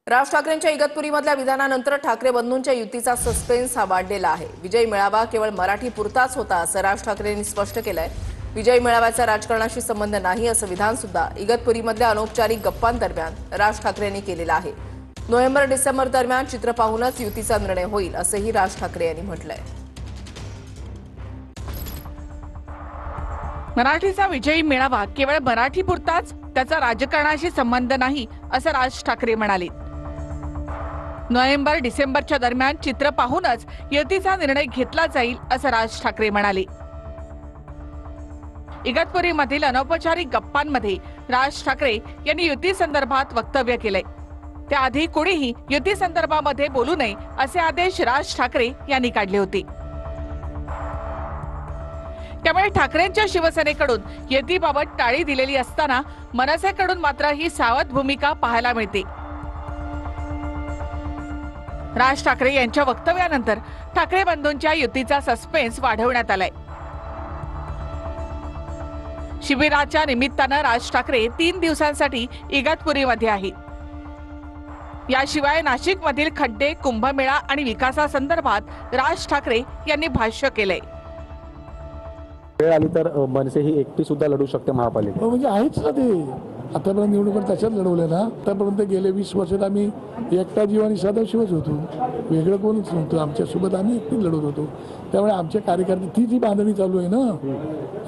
राज ठाकरेंच्या इगतपुरीमधल्या विधानानंतर ठाकरे बंधूंच्या युतीचा सस्पेन्स हा वाढलेला आहे। विजय मेळावा केवळ मराठी पुरताच होता असं राज ठाकरेंनी स्पष्ट केलंय। विजय मेळाव्याचा राजकारणाशी संबंध नाही असं विधान सुद्धा इगतपुरीमधल्या अनौपचारिक गप्पांदरम्यान राज ठाकरेंनी केलेलं आहे। नोव्हेंबर-डिसेंबर दरम्यान चित्र पाहूनच युतीचा निर्णय होईल असंही राज ठाकरे यांनी म्हटलंय। मराठीचा विजयी मेळावा केवळ मराठी पुरताच, त्याचा राजकारणाशी संबंध नाही असं राज ठाकरे म्हणाले। नोव्हेंबर-डिसेंबरच्या दरम्यान चित्र पाहूनच युतीचा निर्णय घेतला जाईल असं राज ठाकरे म्हणाले। इगतपुरीमधील अनौपचारिक गप्पांमध्ये राज ठाकरे यांनी युती संदर्भात वक्तव्य केलंय। त्याआधी कोणीही युती संदर्भामध्ये बोलू नये असे आदेश राज ठाकरे यांनी काढले होते। त्यामुळे ठाकरेंच्या शिवसेनेकडून युतीबाबत टाळी दिलेली असताना मनसेकडून मात्र ही सावध भूमिका पाहायला मिळते। राज ठाकरे यांच्या वक्तव्यानंतर ठाकरे बंधूंच्या युतीचा सस्पेन्स वाढवण्यात आलाय। शिबिराच्या निमित्तानं राज ठाकरे 3 दिवसांसाठी इगतपुरीमध्ये आहेत। याशिवाय नाशिकमधील खड्डे, कुंभमेळा आणि विकासासंदर्भात राज ठाकरे यांनी भाष्य केलंय। वेळ आली तर मनसे ही एकटी सुद्धा लढू शकते महापालिका, म्हणजे आहेच ना ते। आतापर्यंत निवडणूक त्याच्यात लढवल्या ना। आतापर्यंत गेले 20 वर्षात आम्ही एकटा जीव आणि सदाशिवच होतो, वेगळं कोणीच नव्हतं। आमच्यासोबत आम्ही एकटी लढत होतो। त्यामुळे आमच्या कार्यकर्ते ती जी बांधणी चालू आहे ना,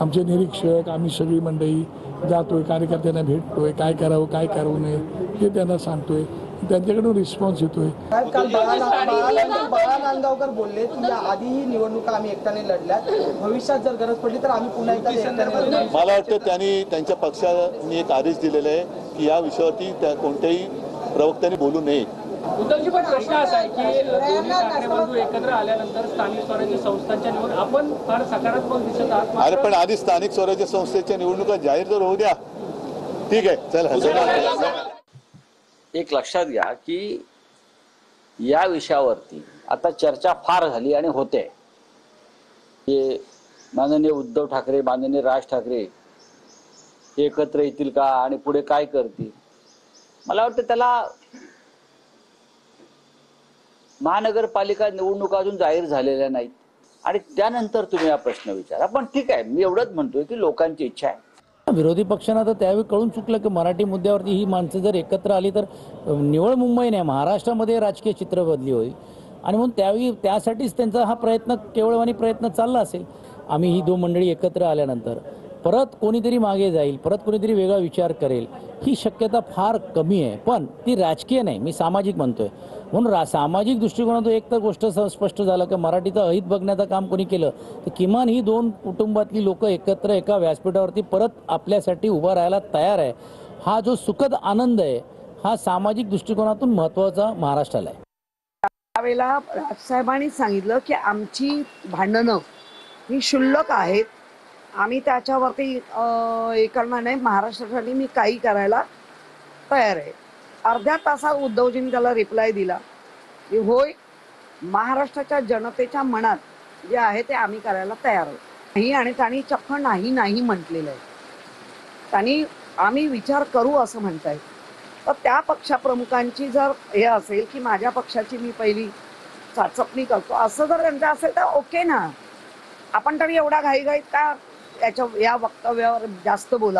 आमचे निरीक्षक, आम्ही सगळी मंडळी जातोय, कार्यकर्त्यांना भेटतोय, काय करावं काय करू नये हे त्यांना सांगतोय, त्यांच्याकडून रिस्पॉन्स येतोय। बाळा नांदगावकर बोलले की आधीही निवडणुका आम्ही एकट्याने लढल्यात, भविष्यात जर गरज पडली तर आम्ही पुन्हा एकदा। मला वाटतं त्यांनी त्यांच्या पक्षाने एक आदेश दिलेला आहे की या विषयावरती कोणत्याही प्रवक्त्यांनी बोलू नये। उद्धवजी, पण प्रश्न असा आहे की दोन्ही ठाकरे बंधू एकत्र आल्यानंतर स्थानिक स्वराज्य संस्थांच्या निवड आपण फार सकारात्मक दिसत आहात। अरे पण आधी स्थानिक स्वराज्य संस्थेच्या निवडणुका जाहीर तर होऊ द्या। ठीक आहे, चला। एक लक्षात घ्या की या विषयावरती आता चर्चा फार झाली आणि होते की माननीय उद्धव ठाकरे, माननीय राज ठाकरे एकत्र येतील का आणि पुढे काय करतील। मला वाटतं त्याला महानगरपालिका निवडणुका अजून जाहीर झालेल्या नाहीत आणि त्यानंतर तुम्ही हा प्रश्न विचारा। पण ठीक आहे, मी एवढंच म्हणतोय की लोकांची इच्छा आहे। विरोधी पक्षांना तर त्यावेळी कळून चुकलं की मराठी मुद्द्यावरती ही माणसं जर एकत्र आली तर निवळ मुंबई नाही महाराष्ट्रामध्ये राजकीय चित्र बदली होईल आणि म्हणून त्यावेळी त्यासाठीच त्यांचा हा प्रयत्न केवळवानी प्रयत्न चालला असेल। आम्ही ही 2 मंडळी एकत्र आल्यानंतर परत कोणीतरी मागे जाईल, परत कोणीतरी वेगळा विचार करेल ही शक्यता फार कमी आहे। पण ती राजकीय नाही, मी सामाजिक म्हणतोय। म्हणून सामाजिक दृष्टिकोनातून एक तर गोष्ट स्पष्ट झालं की मराठीचं अहित बघण्याचं काम कोणी केलं तर किमान ही 2 कुटुंबातली लोक एकत्र एका व्यासपीठावरती परत आपल्यासाठी उभं राहायला तयार आहे। हा जो सुखद आनंद आहे हा सामाजिक दृष्टिकोनातून महत्त्वाचा महाराष्ट्राला आहे। त्यावेळेला राजसाहेबांनी सांगितलं की आमची भांडणं ही क्षुल्लक आहेत, आम्ही त्याच्यावरती हे करणार नाही, महाराष्ट्रासाठी मी काही करायला तयार आहे। अर्ध्या तासात उद्धवजींनी त्याला रिप्लाय दिला की होय, महाराष्ट्राच्या जनतेच्या मनात जे आहे ते आम्ही करायला तयार आहोत नाही। आणि त्यांनी चक्क नाही नाही म्हटलेलं आहे। त्यांनी आम्ही विचार करू असं म्हणताय। तर त्या पक्षप्रमुखांची जर हे असेल की माझ्या पक्षाची मी पहिली चाचपणी करतो असं जर त्यांचं असेल तर ओके ना, आपण तरी एवढा घाईघाईत का या वक्तव्यावर जास्त बोला।